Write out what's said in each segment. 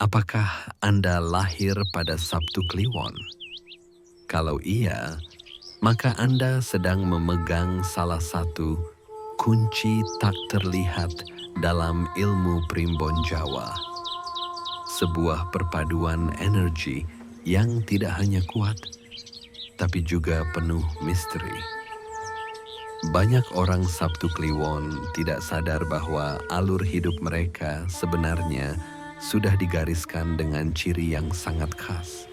Apakah Anda lahir pada Sabtu Kliwon? Kalau iya, maka Anda sedang memegang salah satu kunci tak terlihat dalam ilmu primbon Jawa. Sebuah perpaduan energi yang tidak hanya kuat, tapi juga penuh misteri. Banyak orang Sabtu Kliwon tidak sadar bahwa alur hidup mereka sebenarnya sudah digariskan dengan ciri yang sangat khas.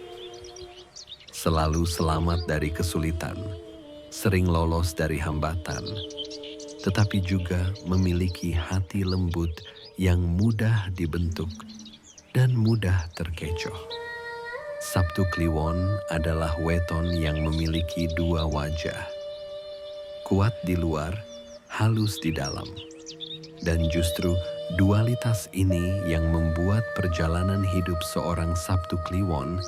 Selalu selamat dari kesulitan, sering lolos dari hambatan, tetapi juga memiliki hati lembut yang mudah dibentuk dan mudah terkecoh. Sabtu Kliwon adalah weton yang memiliki dua wajah. Kuat di luar, halus di dalam. Dan justru dualitas ini yang membuat perjalanan hidup seorang Sabtu Kliwon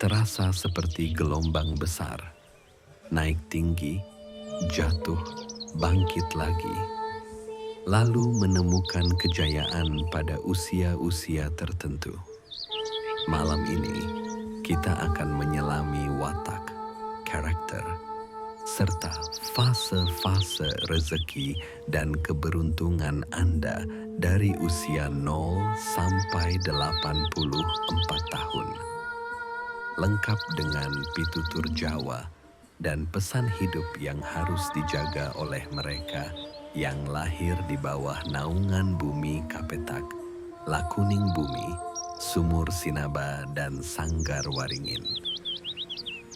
terasa seperti gelombang besar. Naik tinggi, jatuh, bangkit lagi. Lalu menemukan kejayaan pada usia-usia tertentu. Malam ini, kita akan menyelami watak, karakter, serta fase-fase rezeki dan keberuntungan Anda dari usia 0 sampai 84 tahun. Lengkap dengan pitutur Jawa dan pesan hidup yang harus dijaga oleh mereka yang lahir di bawah naungan bumi Kapetak, Lakuning Bumi, Sumur Sinaba, dan Sanggar Waringin.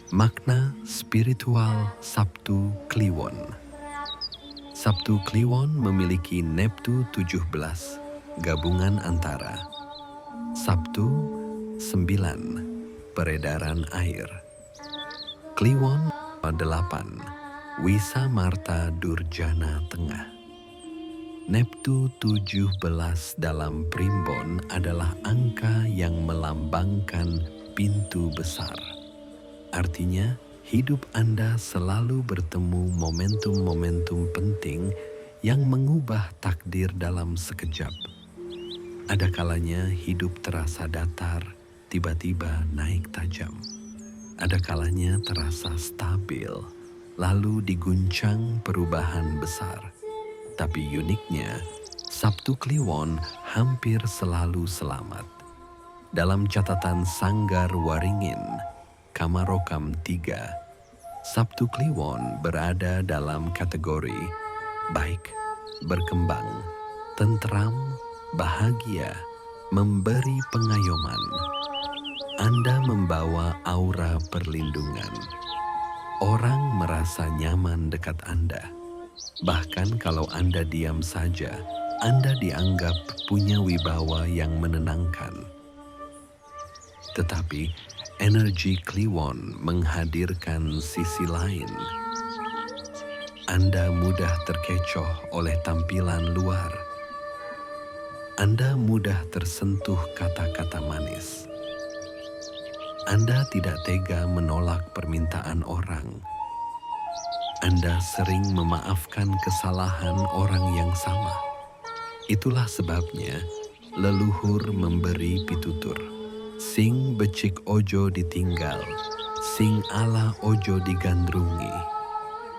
Makna spiritual Sabtu Kliwon. Sabtu Kliwon memiliki Neptu 17, gabungan antara Sabtu 9, peredaran air, Kliwon 8, Wisa Marta Durjana Tengah. Neptu 17 dalam primbon adalah angka yang melambangkan pintu besar. Artinya, hidup Anda selalu bertemu momentum-momentum penting yang mengubah takdir dalam sekejap. Ada kalanya hidup terasa datar, tiba-tiba naik tajam. Ada kalanya terasa stabil, lalu diguncang perubahan besar. Tapi uniknya, Sabtu Kliwon hampir selalu selamat. Dalam catatan Sanggar Waringin, Kamarokam 3, Sabtu Kliwon berada dalam kategori baik, berkembang, tentram, bahagia, memberi pengayoman. Anda membawa aura perlindungan. Orang merasa nyaman dekat Anda. Bahkan kalau Anda diam saja, Anda dianggap punya wibawa yang menenangkan. Tetapi energi Kliwon menghadirkan sisi lain. Anda mudah terkecoh oleh tampilan luar. Anda mudah tersentuh kata-kata manis. Anda tidak tega menolak permintaan orang. Anda sering memaafkan kesalahan orang yang sama. Itulah sebabnya leluhur memberi pitutur. Sing becik ojo ditinggal, sing ala ojo digandrungi.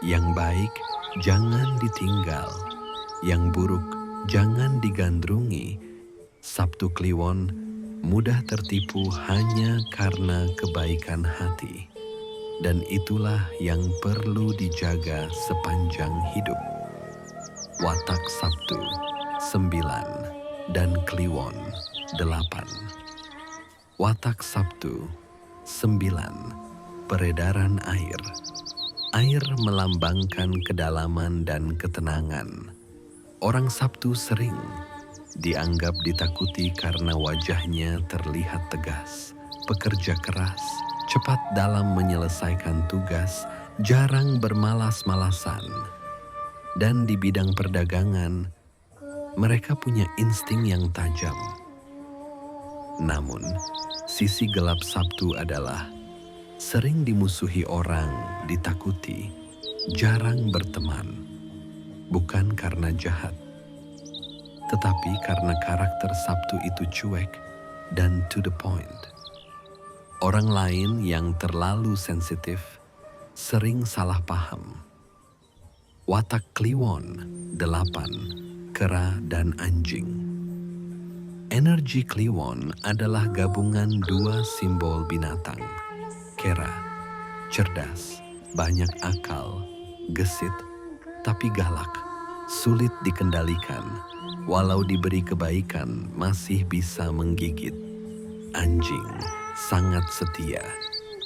Yang baik jangan ditinggal, yang buruk jangan digandrungi. Sabtu Kliwon mudah tertipu hanya karena kebaikan hati. Dan itulah yang perlu dijaga sepanjang hidup. Watak Sabtu 9 dan Kliwon 8. Watak Sabtu 9, peredaran air. Air melambangkan kedalaman dan ketenangan. Orang Sabtu sering dianggap ditakuti karena wajahnya terlihat tegas, pekerja keras, cepat dalam menyelesaikan tugas, jarang bermalas-malasan. Dan di bidang perdagangan, mereka punya insting yang tajam. Namun, sisi gelap Sabtu adalah sering dimusuhi orang, ditakuti, jarang berteman. Bukan karena jahat, tetapi karena karakter Sabtu itu cuek, dan to the point. Orang lain yang terlalu sensitif sering salah paham. Watak Kliwon 8, kera dan anjing. Energi Kliwon adalah gabungan dua simbol binatang. Kera, cerdas, banyak akal, gesit, tapi galak, sulit dikendalikan. Walau diberi kebaikan, masih bisa menggigit. Anjing sangat setia,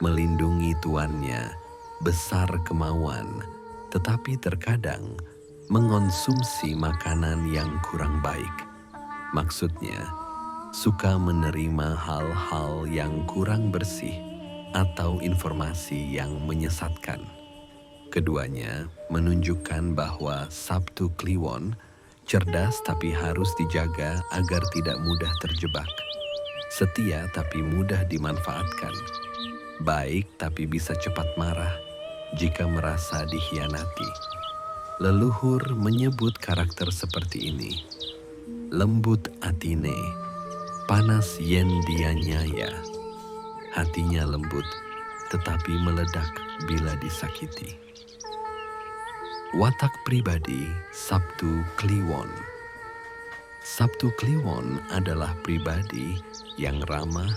melindungi tuannya, besar kemauan, tetapi terkadang mengonsumsi makanan yang kurang baik. Maksudnya, suka menerima hal-hal yang kurang bersih atau informasi yang menyesatkan. Keduanya menunjukkan bahwa Sabtu Kliwon cerdas tapi harus dijaga agar tidak mudah terjebak. Setia tapi mudah dimanfaatkan. Baik tapi bisa cepat marah jika merasa dikhianati. Leluhur menyebut karakter seperti ini. Lembut atine, panas yen dia nyaya. Hatinya lembut tetapi meledak bila disakiti. Watak pribadi Sabtu Kliwon. Sabtu Kliwon adalah pribadi yang ramah,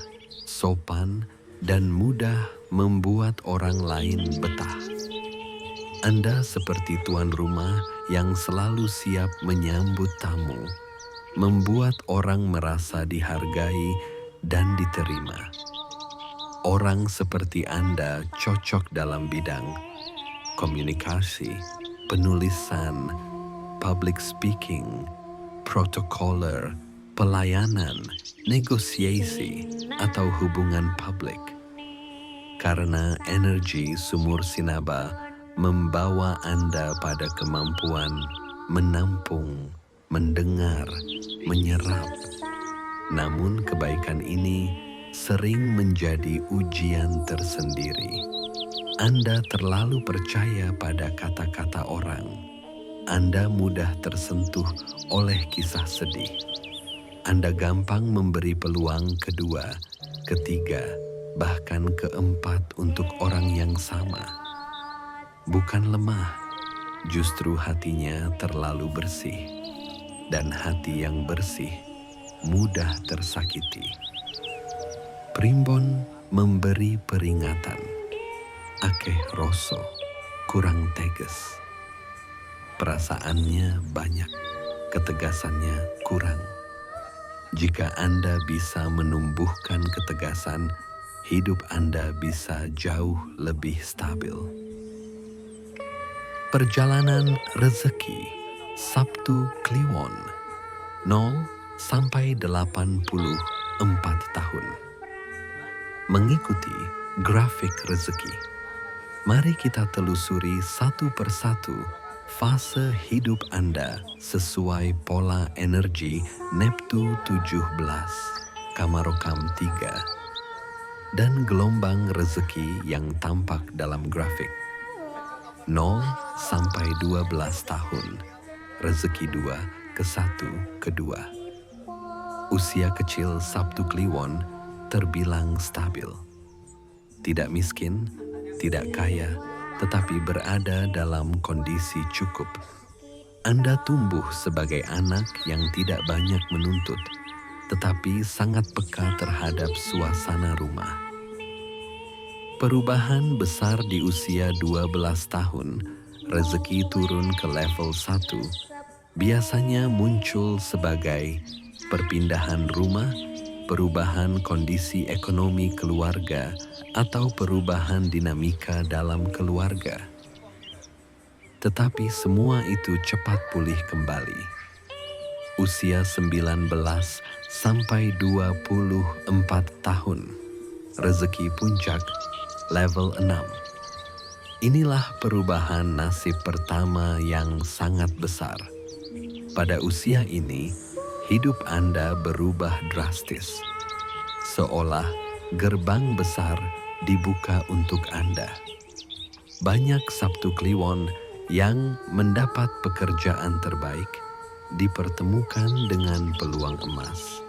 sopan, dan mudah membuat orang lain betah. Anda seperti tuan rumah yang selalu siap menyambut tamu, membuat orang merasa dihargai dan diterima. Orang seperti Anda cocok dalam bidang komunikasi, penulisan, public speaking, protokoler, pelayanan, negosiasi, atau hubungan publik. Karena energi sumur Sinaba membawa Anda pada kemampuan menampung, mendengar, menyerap. Namun kebaikan ini sering menjadi ujian tersendiri. Anda terlalu percaya pada kata-kata orang. Anda mudah tersentuh oleh kisah sedih. Anda gampang memberi peluang kedua, ketiga, bahkan keempat untuk orang yang sama. Bukan lemah, justru hatinya terlalu bersih. Dan hati yang bersih mudah tersakiti. Primbon memberi peringatan. Akeh rasa, kurang tegas. Perasaannya banyak, ketegasannya kurang. Jika Anda bisa menumbuhkan ketegasan, hidup Anda bisa jauh lebih stabil. Perjalanan rezeki Sabtu Kliwon 0 sampai 84 tahun. Mengikuti grafik rezeki. Mari kita telusuri satu persatu fase hidup Anda sesuai pola energi Neptu 17, Kamarokam 3, dan gelombang rezeki yang tampak dalam grafik. 0 sampai 12 tahun, rezeki 2 ke 1 ke 2. Usia kecil Sabtu Kliwon terbilang stabil. Tidak miskin, tidak kaya, tetapi berada dalam kondisi cukup. Anda tumbuh sebagai anak yang tidak banyak menuntut, tetapi sangat peka terhadap suasana rumah. Perubahan besar di usia 12 tahun, rezeki turun ke level 1, biasanya muncul sebagai perpindahan rumah, perubahan kondisi ekonomi keluarga, atau perubahan dinamika dalam keluarga. Tetapi semua itu cepat pulih kembali. Usia 19 sampai 24 tahun, rezeki puncak level 6. Inilah perubahan nasib pertama yang sangat besar. Pada usia ini, hidup Anda berubah drastis. Seolah gerbang besar dibuka untuk Anda. Banyak Sabtu Kliwon yang mendapat pekerjaan terbaik dipertemukan dengan peluang emas.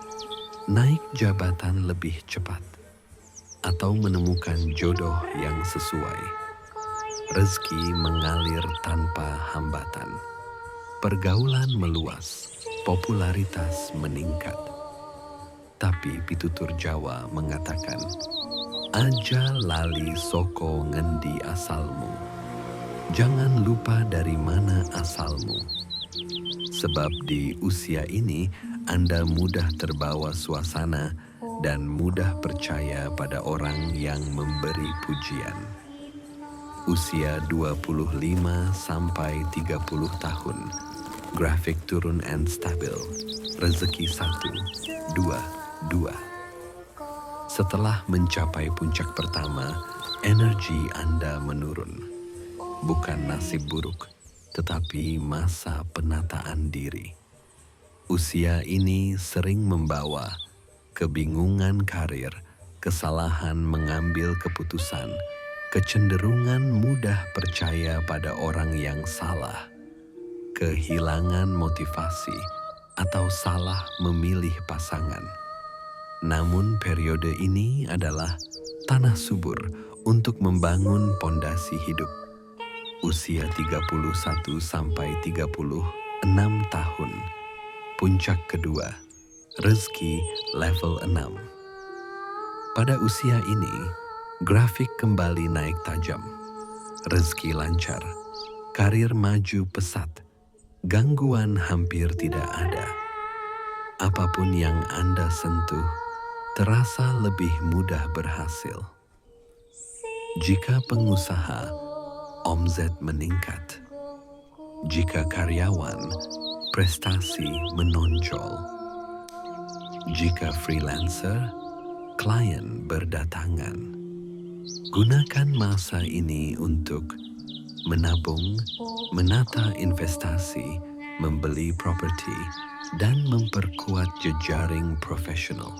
naik jabatan lebih cepat, atau menemukan jodoh yang sesuai. Rezeki mengalir tanpa hambatan. Pergaulan meluas, popularitas meningkat. Tapi pitutur Jawa mengatakan, aja lali soko ngendi asalmu. Jangan lupa dari mana asalmu. Sebab di usia ini Anda mudah terbawa suasana dan mudah percaya pada orang yang memberi pujian. Usia 25 sampai 30 tahun, grafik turun and stabil, rezeki 1, 2, 2. Setelah mencapai puncak pertama, energi Anda menurun. Bukan nasib buruk, tetapi masa penataan diri. Usia ini sering membawa kebingungan karir, kesalahan mengambil keputusan, kecenderungan mudah percaya pada orang yang salah, kehilangan motivasi, atau salah memilih pasangan. Namun periode ini adalah tanah subur untuk membangun pondasi hidup. Usia 31 sampai 36 tahun, puncak kedua, rezeki level 6. Pada usia ini, grafik kembali naik tajam, rezeki lancar, karir maju pesat, gangguan hampir tidak ada. Apapun yang Anda sentuh, terasa lebih mudah berhasil. Jika pengusaha, omzet meningkat. Jika karyawan, prestasi menonjol. Jika freelancer, klien berdatangan. Gunakan masa ini untuk menabung, menata investasi, membeli properti, dan memperkuat jejaring profesional.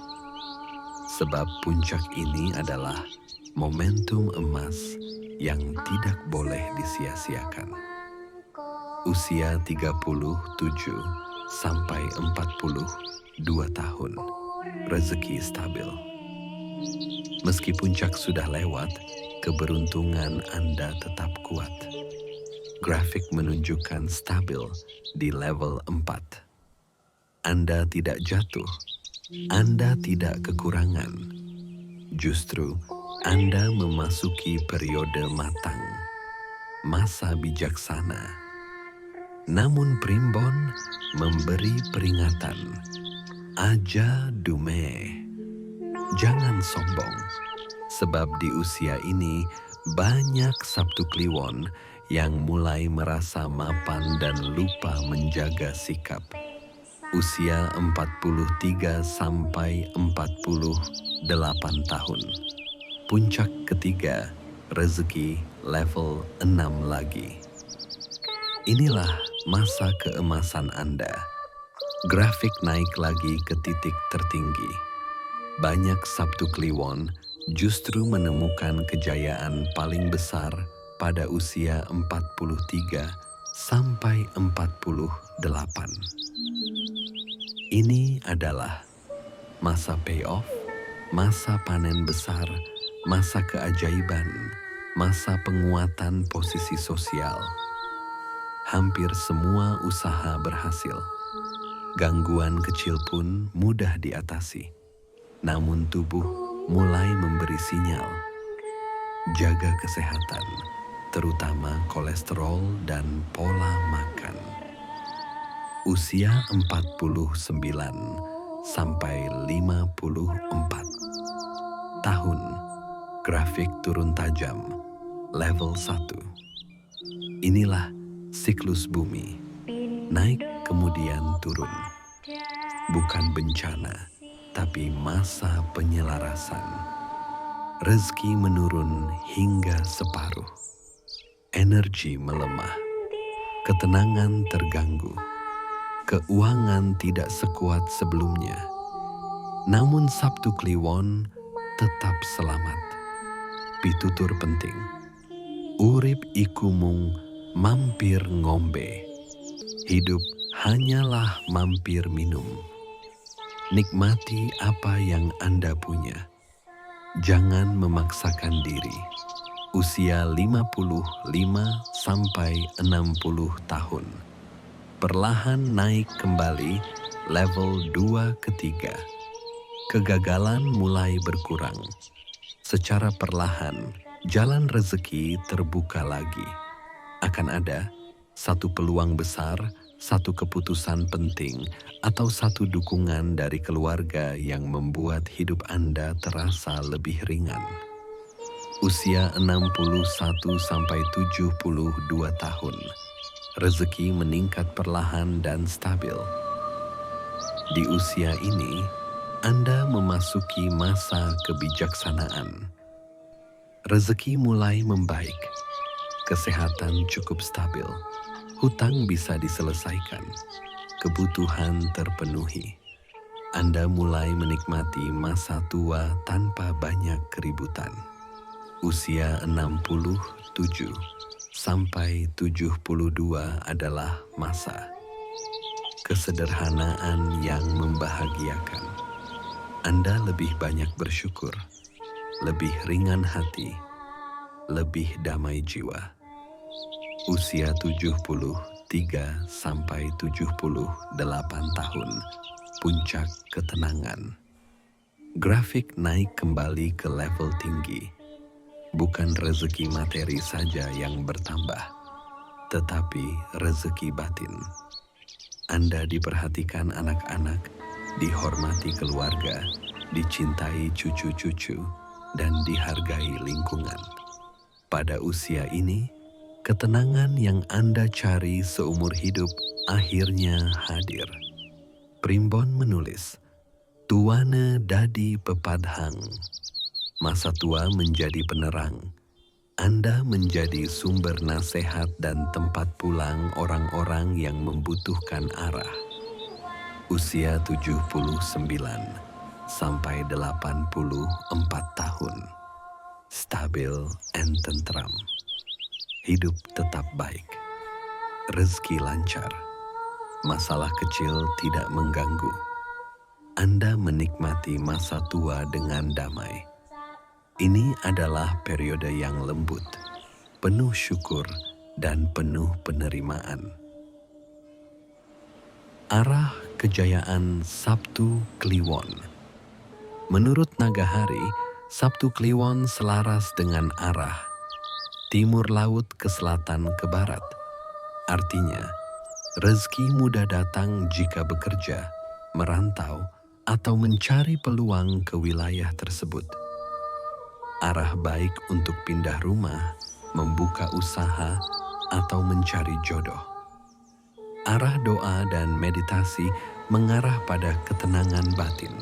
Sebab puncak ini adalah momentum emas yang tidak boleh disia-siakan. Usia 37 sampai 42 tahun, rezeki stabil. Meski puncak sudah lewat, keberuntungan Anda tetap kuat. Grafik menunjukkan stabil di level 4. Anda tidak jatuh, Anda tidak kekurangan. Justru Anda memasuki periode matang, masa bijaksana. Namun primbon memberi peringatan, aja dume. Jangan sombong, sebab di usia ini banyak Sabtu Kliwon yang mulai merasa mapan dan lupa menjaga sikap. Usia 43 sampai 48 tahun. Puncak ketiga, rezeki level 6 lagi. Inilah masa keemasan Anda. Grafik naik lagi ke titik tertinggi. Banyak Sabtu Kliwon justru menemukan kejayaan paling besar pada usia 43 sampai 48. Ini adalah masa payoff, masa panen besar, masa keajaiban, masa penguatan posisi sosial. Hampir semua usaha berhasil. Gangguan kecil pun mudah diatasi. Namun tubuh mulai memberi sinyal. Jaga kesehatan, terutama kolesterol dan pola makan. Usia 49 sampai 54 tahun, grafik turun tajam, level 1. Inilah siklus bumi, naik kemudian turun. Bukan bencana, tapi masa penyelarasan. Rezeki menurun hingga separuh. Energi melemah, ketenangan terganggu. Keuangan tidak sekuat sebelumnya. Namun Sabtu Kliwon tetap selamat. Pitutur penting. Urip iku mung mampir ngombe. Hidup hanyalah mampir minum. Nikmati apa yang Anda punya. Jangan memaksakan diri. Usia 55 sampai 60 tahun. Perlahan naik kembali level 2 ke 3. Kegagalan mulai berkurang. Secara perlahan, jalan rezeki terbuka lagi. Akan ada satu peluang besar, satu keputusan penting, atau satu dukungan dari keluarga yang membuat hidup Anda terasa lebih ringan. Usia 61 sampai 72 tahun. Rezeki meningkat perlahan dan stabil. Di usia ini, Anda memasuki masa kebijaksanaan. Rezeki mulai membaik. Kesehatan cukup stabil. Hutang bisa diselesaikan, kebutuhan terpenuhi. Anda mulai menikmati masa tua tanpa banyak keributan. Usia 67 sampai 72 adalah masa kesederhanaan yang membahagiakan. Anda lebih banyak bersyukur, lebih ringan hati, lebih damai jiwa. Usia 73 sampai 78 tahun, puncak ketenangan. Grafik naik kembali ke level tinggi. Bukan rezeki materi saja yang bertambah, tetapi rezeki batin. Anda diperhatikan anak-anak, dihormati keluarga, dicintai cucu-cucu, dan dihargai lingkungan. Pada usia ini, ketenangan yang Anda cari seumur hidup akhirnya hadir. Primbon menulis, "Tuane dadi pepadhang." Masa tua menjadi penerang. Anda menjadi sumber nasihat dan tempat pulang orang-orang yang membutuhkan arah. Usia 79 sampai 84 tahun. Stabil dan tentram. Hidup tetap baik. Rezeki lancar. Masalah kecil tidak mengganggu. Anda menikmati masa tua dengan damai. Ini adalah periode yang lembut, penuh syukur dan penuh penerimaan. Arah kejayaan Sabtu Kliwon. Menurut Nagahari, Sabtu Kliwon selaras dengan arah timur laut ke selatan ke barat. Artinya, rezeki mudah datang jika bekerja, merantau, atau mencari peluang ke wilayah tersebut. Arah baik untuk pindah rumah, membuka usaha, atau mencari jodoh. Arah doa dan meditasi mengarah pada ketenangan batin.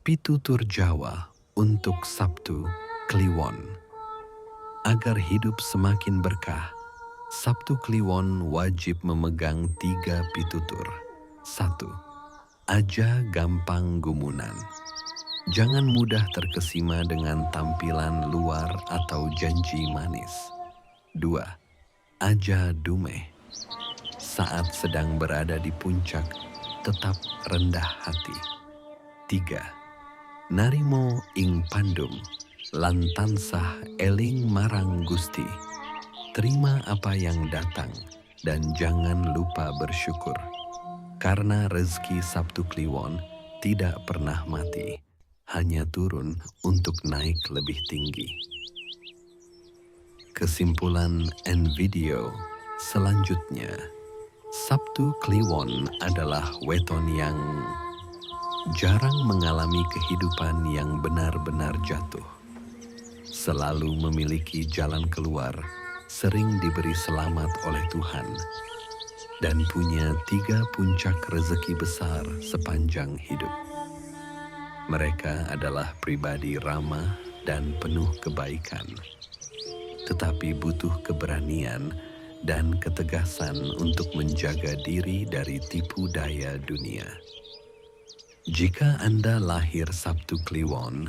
Pitutur Jawa untuk Sabtu Kliwon. Agar hidup semakin berkah, Sabtu Kliwon wajib memegang 3 pitutur. 1. Aja gampang gumunan. Jangan mudah terkesima dengan tampilan luar atau janji manis. 2. Aja dumeh. Saat sedang berada di puncak, tetap rendah hati. 3. Narimo ing pandum, lantansah eling marang Gusti. Terima apa yang datang dan jangan lupa bersyukur. Karena rezeki Sabtu Kliwon tidak pernah mati, hanya turun untuk naik lebih tinggi. Kesimpulan and video selanjutnya, Sabtu Kliwon adalah weton yang jarang mengalami kehidupan yang benar-benar jatuh. Selalu memiliki jalan keluar, sering diberi selamat oleh Tuhan, dan punya 3 puncak rezeki besar sepanjang hidup. Mereka adalah pribadi ramah dan penuh kebaikan, tetapi butuh keberanian dan ketegasan untuk menjaga diri dari tipu daya dunia. Jika Anda lahir Sabtu Kliwon,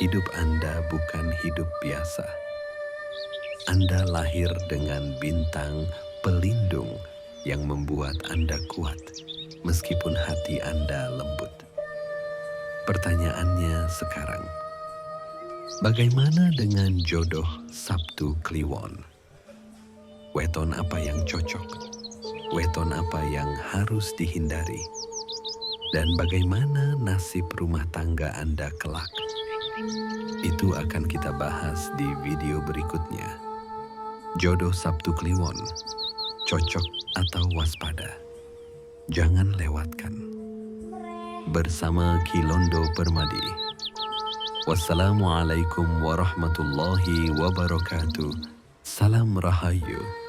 hidup Anda bukan hidup biasa. Anda lahir dengan bintang pelindung yang membuat Anda kuat. meskipun hati Anda lembut. Pertanyaannya sekarang, bagaimana dengan jodoh Sabtu Kliwon? Weton apa yang cocok? Weton apa yang harus dihindari? Dan bagaimana nasib rumah tangga Anda kelak? Itu akan kita bahas di video berikutnya. Jodoh Sabtu Kliwon, cocok atau waspada? Jangan lewatkan. Bersama Kilondo Permadi. Wassalamualaikum warahmatullahi wabarakatuh. Salam Rahayu.